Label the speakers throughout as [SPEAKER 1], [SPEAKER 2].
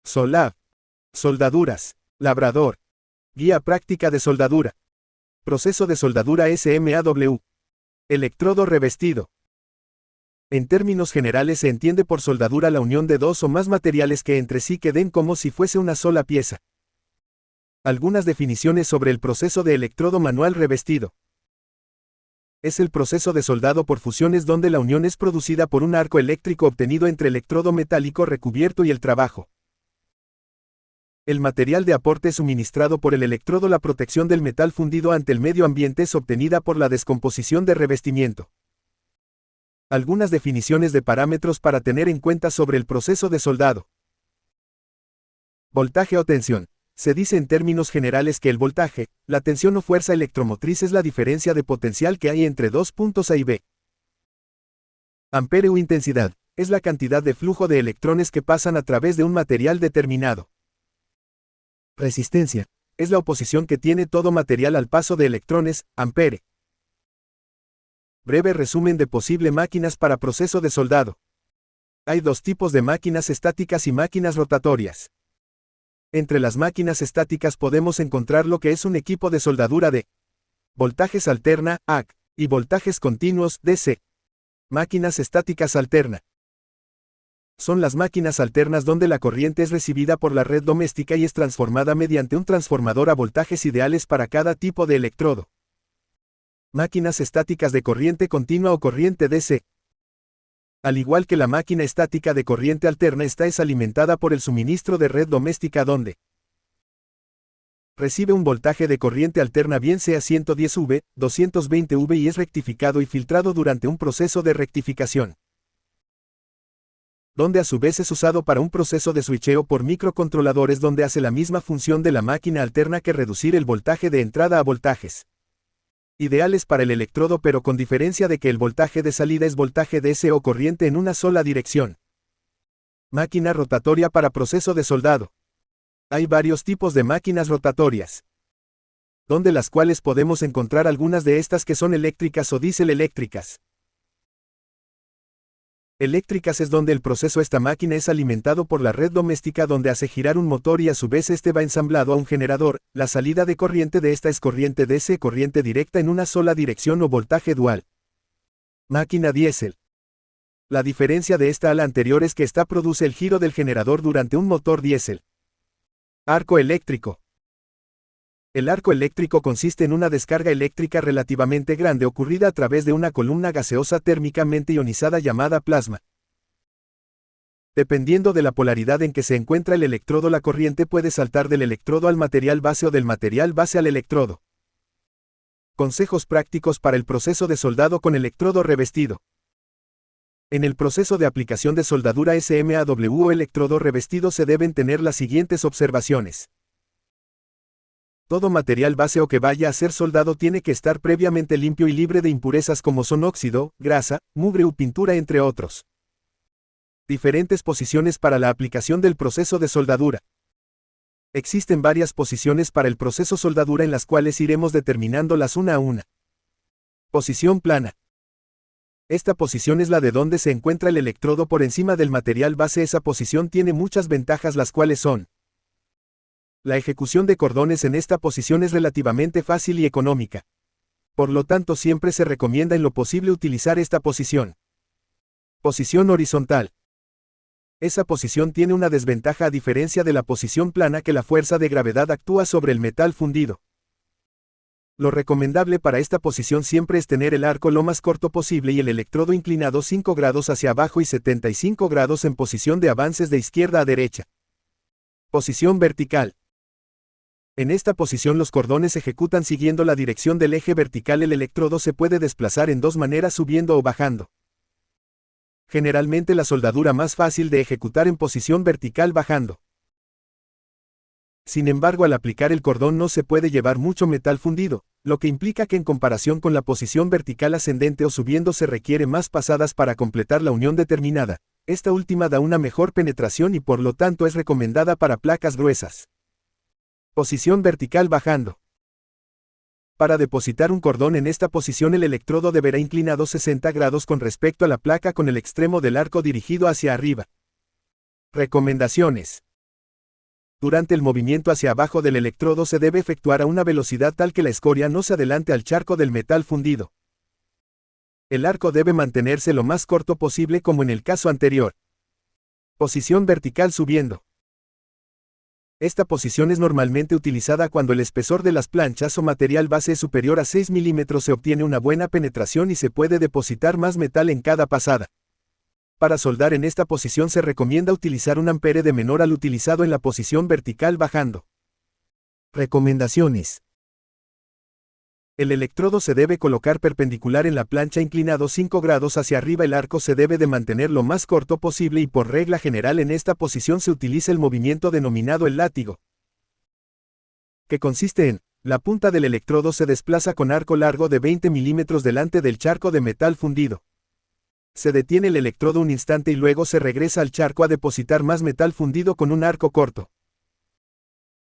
[SPEAKER 1] Solab. Soldaduras. Labrador. Guía práctica de soldadura. Proceso de soldadura SMAW. Electrodo revestido. En términos generales se entiende por soldadura la unión de dos o más materiales que entre sí queden como si fuese una sola pieza. Algunas definiciones sobre el proceso de electrodo manual revestido. Es el proceso de soldado por fusiones donde la unión es producida por un arco eléctrico obtenido entre electrodo metálico recubierto y el trabajo. El material de aporte suministrado por el electrodo. La protección del metal fundido ante el medio ambiente es obtenida por la descomposición de revestimiento. Algunas definiciones de parámetros para tener en cuenta sobre el proceso de soldado. Voltaje o tensión. Se dice en términos generales que el voltaje, la tensión o fuerza electromotriz es la diferencia de potencial que hay entre dos puntos A y B. Ampere o intensidad, es la cantidad de flujo de electrones que pasan a través de un material determinado. Resistencia, es la oposición que tiene todo material al paso de electrones, ampere. Breve resumen de posible máquinas para proceso de soldado. Hay dos tipos de máquinas estáticas y máquinas rotatorias. Entre las máquinas estáticas podemos encontrar lo que es un equipo de soldadura de voltajes alterna, AC, y voltajes continuos, DC. Máquinas estáticas alterna. Son las máquinas alternas donde la corriente es recibida por la red doméstica y es transformada mediante un transformador a voltajes ideales para cada tipo de electrodo. Máquinas estáticas de corriente continua o corriente DC. Al igual que la máquina estática de corriente alterna, esta es alimentada por el suministro de red doméstica donde recibe un voltaje de corriente alterna bien sea 110 V, 220 V y es rectificado y filtrado durante un proceso de rectificación, donde a su vez es usado para un proceso de switcheo por microcontroladores donde hace la misma función de la máquina alterna que reducir el voltaje de entrada a voltajes ideales para el electrodo, pero con diferencia de que el voltaje de salida es voltaje DC o corriente en una sola dirección. Máquina rotatoria para proceso de soldado. Hay varios tipos de máquinas rotatorias, donde las cuales podemos encontrar algunas de estas que son eléctricas o diésel eléctricas. Eléctricas es donde el proceso esta máquina es alimentado por la red doméstica donde hace girar un motor y a su vez este va ensamblado a un generador. La salida de corriente de esta es corriente DC, corriente directa en una sola dirección o voltaje dual. Máquina diésel. La diferencia de esta a la anterior es que esta produce el giro del generador durante un motor diésel. Arco eléctrico. El arco eléctrico consiste en una descarga eléctrica relativamente grande ocurrida a través de una columna gaseosa térmicamente ionizada llamada plasma. Dependiendo de la polaridad en que se encuentra el electrodo, la corriente puede saltar del electrodo al material base o del material base al electrodo. Consejos prácticos para el proceso de soldado con electrodo revestido. En el proceso de aplicación de soldadura SMAW o electrodo revestido se deben tener las siguientes observaciones. Todo material base o que vaya a ser soldado tiene que estar previamente limpio y libre de impurezas como son óxido, grasa, mugre u pintura entre otros. Diferentes posiciones para la aplicación del proceso de soldadura. Existen varias posiciones para el proceso soldadura en las cuales iremos determinándolas una a una. Posición plana. Esta posición es la de donde se encuentra el electrodo por encima del material base. Esa posición tiene muchas ventajas, las cuales son: la ejecución de cordones en esta posición es relativamente fácil y económica. Por lo tanto, siempre se recomienda en lo posible utilizar esta posición. Posición horizontal. Esa posición tiene una desventaja a diferencia de la posición plana, que la fuerza de gravedad actúa sobre el metal fundido. Lo recomendable para esta posición siempre es tener el arco lo más corto posible y el electrodo inclinado 5 grados hacia abajo y 75 grados en posición de avances de izquierda a derecha. Posición vertical. En esta posición los cordones se ejecutan siguiendo la dirección del eje vertical. El electrodo se puede desplazar en dos maneras, subiendo o bajando. Generalmente la soldadura más fácil de ejecutar en posición vertical bajando. Sin embargo, al aplicar el cordón no se puede llevar mucho metal fundido, lo que implica que en comparación con la posición vertical ascendente o subiendo se requiere más pasadas para completar la unión determinada. Esta última da una mejor penetración y por lo tanto es recomendada para placas gruesas. Posición vertical bajando. Para depositar un cordón en esta posición el electrodo deberá inclinado 60 grados con respecto a la placa con el extremo del arco dirigido hacia arriba. Recomendaciones. Durante el movimiento hacia abajo del electrodo se debe efectuar a una velocidad tal que la escoria no se adelante al charco del metal fundido. El arco debe mantenerse lo más corto posible como en el caso anterior. Posición vertical subiendo. Esta posición es normalmente utilizada cuando el espesor de las planchas o material base es superior a 6 milímetros. Se obtiene una buena penetración y se puede depositar más metal en cada pasada. Para soldar en esta posición se recomienda utilizar un ampere de menor al utilizado en la posición vertical bajando. Recomendaciones. El electrodo se debe colocar perpendicular en la plancha inclinado 5 grados hacia arriba. El arco se debe de mantener lo más corto posible y por regla general en esta posición se utiliza el movimiento denominado el látigo, que consiste en: la punta del electrodo se desplaza con arco largo de 20 milímetros delante del charco de metal fundido. Se detiene el electrodo un instante y luego se regresa al charco a depositar más metal fundido con un arco corto.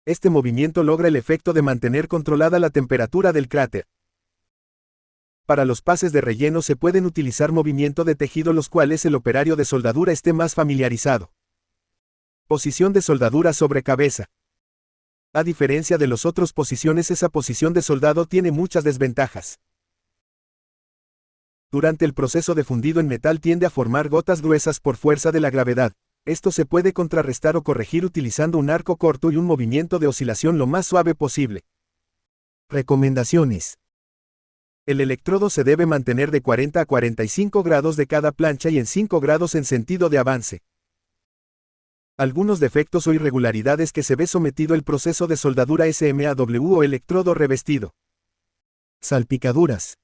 [SPEAKER 1] Este movimiento logra el efecto de mantener controlada la temperatura del cráter. Para los pases de relleno se pueden utilizar movimiento de tejido, los cuales el operario de soldadura esté más familiarizado. Posición de soldadura sobre cabeza. A diferencia de las otras posiciones, esa posición de soldado tiene muchas desventajas. Durante el proceso de fundido en metal tiende a formar gotas gruesas por fuerza de la gravedad. Esto se puede contrarrestar o corregir utilizando un arco corto y un movimiento de oscilación lo más suave posible. Recomendaciones. El electrodo se debe mantener de 40 a 45 grados de cada plancha y en 5 grados en sentido de avance. Algunos defectos o irregularidades que se ve sometido el proceso de soldadura SMAW o electrodo revestido. Salpicaduras.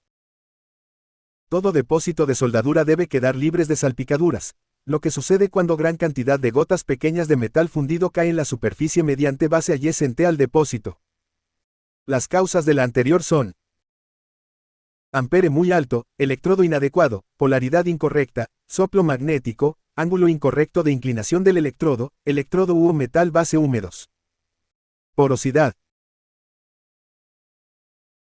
[SPEAKER 1] Todo depósito de soldadura debe quedar libres de salpicaduras, lo que sucede cuando gran cantidad de gotas pequeñas de metal fundido cae en la superficie mediante base adyacente al depósito. Las causas de la anterior son: ampere muy alto, electrodo inadecuado, polaridad incorrecta, soplo magnético, ángulo incorrecto de inclinación del electrodo u metal base húmedos. Porosidad.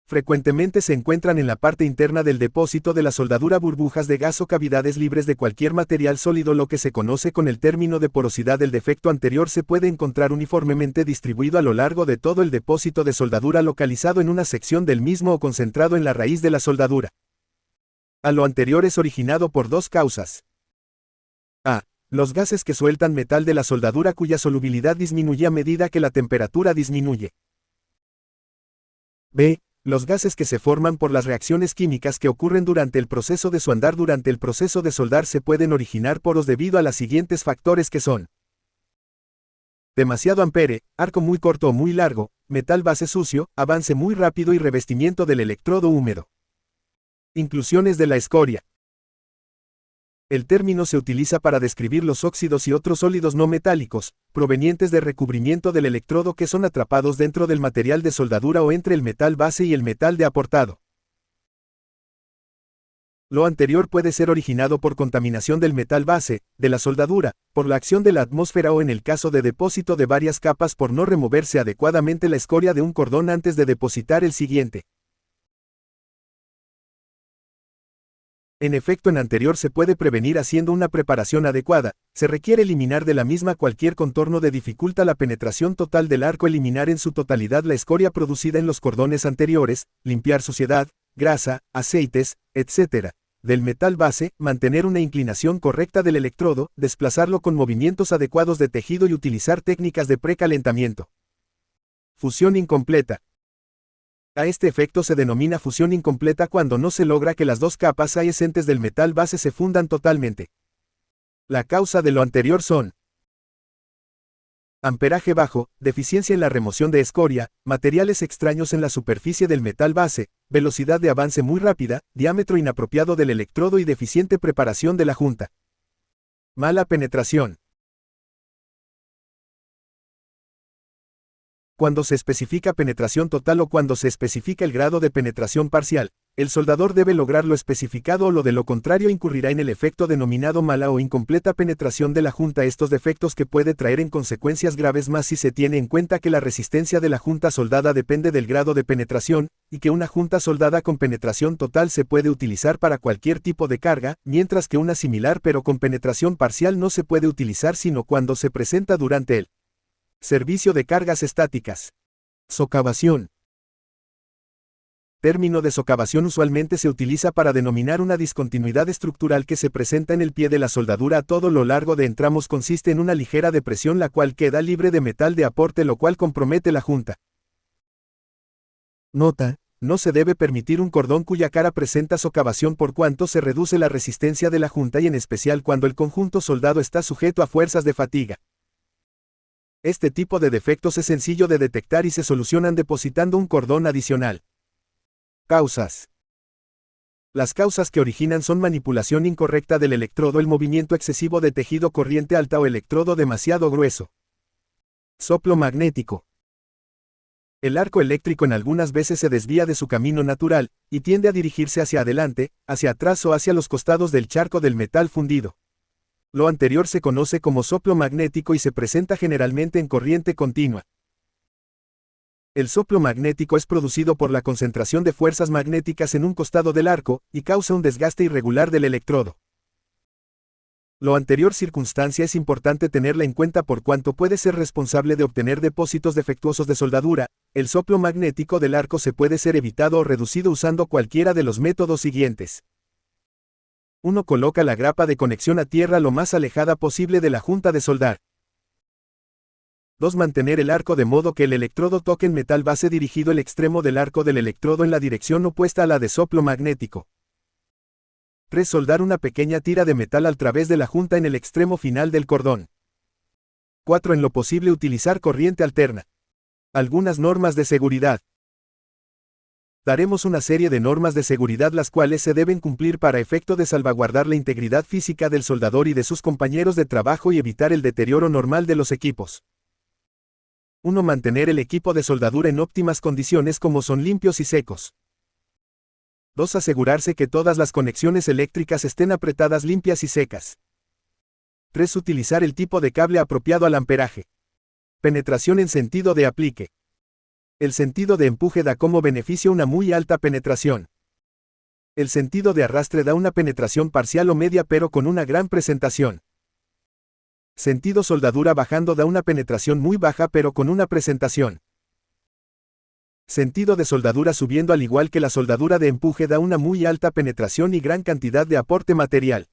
[SPEAKER 1] Frecuentemente se encuentran en la parte interna del depósito de la soldadura burbujas de gas o cavidades libres de cualquier material sólido, lo que se conoce con el término de porosidad. El defecto anterior se puede encontrar uniformemente distribuido a lo largo de todo el depósito de soldadura, localizado en una sección del mismo o concentrado en la raíz de la soldadura. A lo anterior es originado por dos causas. A. Los gases que sueltan metal de la soldadura cuya solubilidad disminuye a medida que la temperatura disminuye. B. Los gases que se forman por las reacciones químicas que ocurren durante el proceso de soldar. Durante el proceso de soldar se pueden originar poros debido a los siguientes factores, que son: demasiado ampere, arco muy corto o muy largo, metal base sucio, avance muy rápido y revestimiento del electrodo húmedo. Inclusiones de la escoria. El término se utiliza para describir los óxidos y otros sólidos no metálicos, provenientes de recubrimiento del electrodo, que son atrapados dentro del material de soldadura o entre el metal base y el metal de aportado. Lo anterior puede ser originado por contaminación del metal base, de la soldadura, por la acción de la atmósfera o, en el caso de depósito de varias capas, por no removerse adecuadamente la escoria de un cordón antes de depositar el siguiente. En efecto, en anterior se puede prevenir haciendo una preparación adecuada. Se requiere eliminar de la misma cualquier contorno que dificulta la penetración total del arco, eliminar en su totalidad la escoria producida en los cordones anteriores, limpiar suciedad, grasa, aceites, etc. del metal base, mantener una inclinación correcta del electrodo, desplazarlo con movimientos adecuados de tejido y utilizar técnicas de precalentamiento. Fusión incompleta. A este efecto se denomina fusión incompleta cuando no se logra que las dos capas adyacentes del metal base se fundan totalmente. La causa de lo anterior son: amperaje bajo, deficiencia en la remoción de escoria, materiales extraños en la superficie del metal base, velocidad de avance muy rápida, diámetro inapropiado del electrodo y deficiente preparación de la junta. Mala penetración. Cuando se especifica penetración total o cuando se especifica el grado de penetración parcial, el soldador debe lograr lo especificado, o de lo contrario incurrirá en el efecto denominado mala o incompleta penetración de la junta. Estos defectos que puede traer en consecuencias graves, más si se tiene en cuenta que la resistencia de la junta soldada depende del grado de penetración, y que una junta soldada con penetración total se puede utilizar para cualquier tipo de carga, mientras que una similar pero con penetración parcial no se puede utilizar sino cuando se presenta durante el Servicio de cargas estáticas. Socavación. Término de socavación usualmente se utiliza para denominar una discontinuidad estructural que se presenta en el pie de la soldadura a todo lo largo de entramos. Consiste en una ligera depresión la cual queda libre de metal de aporte, lo cual compromete la junta. Nota: no se debe permitir un cordón cuya cara presenta socavación por cuanto se reduce la resistencia de la junta y en especial cuando el conjunto soldado está sujeto a fuerzas de fatiga. Este tipo de defectos es sencillo de detectar y se solucionan depositando un cordón adicional. Causas. Las causas que originan son manipulación incorrecta del electrodo, el movimiento excesivo de tejido, corriente alta o electrodo demasiado grueso. Soplo magnético. El arco eléctrico en algunas veces se desvía de su camino natural, y tiende a dirigirse hacia adelante, hacia atrás o hacia los costados del charco del metal fundido. Lo anterior se conoce como soplo magnético y se presenta generalmente en corriente continua. El soplo magnético es producido por la concentración de fuerzas magnéticas en un costado del arco, y causa un desgaste irregular del electrodo. Lo anterior circunstancia es importante tenerla en cuenta por cuanto puede ser responsable de obtener depósitos defectuosos de soldadura. El soplo magnético del arco se puede ser evitado o reducido usando cualquiera de los métodos siguientes. 1. Coloca la grapa de conexión a tierra lo más alejada posible de la junta de soldar. 2. Mantener el arco de modo que el electrodo toque en metal base dirigido el extremo del arco del electrodo en la dirección opuesta a la de soplo magnético. 3. Soldar una pequeña tira de metal a través de la junta en el extremo final del cordón. 4. En lo posible utilizar corriente alterna. Algunas normas de seguridad. Daremos una serie de normas de seguridad las cuales se deben cumplir para efecto de salvaguardar la integridad física del soldador y de sus compañeros de trabajo y evitar el deterioro normal de los equipos. 1. Mantener el equipo de soldadura en óptimas condiciones como son limpios y secos. 2. Asegurarse que todas las conexiones eléctricas estén apretadas, limpias y secas. 3. Utilizar el tipo de cable apropiado al amperaje. Penetración en sentido de aplique. El sentido de empuje da como beneficio una muy alta penetración. El sentido de arrastre da una penetración parcial o media pero con una gran presentación. Sentido soldadura bajando da una penetración muy baja pero con una presentación. Sentido de soldadura subiendo al igual que la soldadura de empuje da una muy alta penetración y gran cantidad de aporte material.